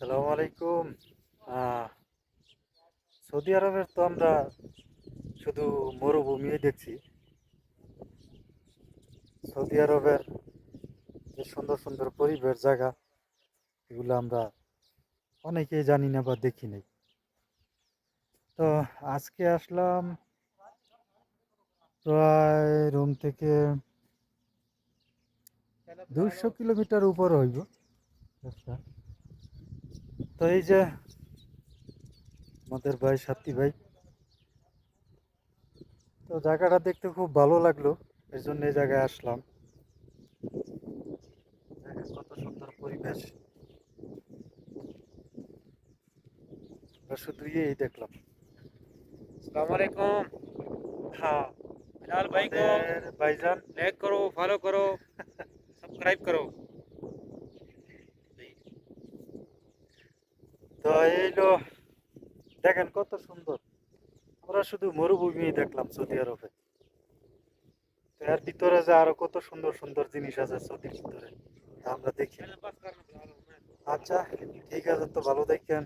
সালাম আলাইকুম। আহ, সৌদি আরবের তো আমরা শুধু মরুভূমি দেখছি। সৌদি আরবের যে সুন্দর সুন্দর পরিবেশ জায়গা, এগুলো আমরা অনেকেই জানি না বা দেখি নাই। তো আজকে আসলাম প্রায় রুম থেকে 200 কিলোমিটার উপর হইব রাস্তা। তো এই যে আমাদের ভাই সাথী ভাই, তো জায়গাটা দেখতে খুব ভালো লাগলো, এই জন্য এই জায়গায় আসলাম। দেখেন কত সুন্দর পরিবেশ, আমরা শুধু এই দেখলাম। अस्सलामुअलैकुम। হ্যাঁ, बिलाल भाई को আমাদের ভাইজান। लाइक करो, फॉलो करो, सब्सक्राइब करो। তো এইলো, দেখেন কত সুন্দর। আমরা শুধু মরুভূমি দেখলাম সৌদি আরবে। তো এর ভিতরে যে আরো কত সুন্দর সুন্দর জিনিস আছে সৌদির ভিতরে, তা আমরা দেখি। আচ্ছা, ঠিক আছে, তো ভালো দেখেন।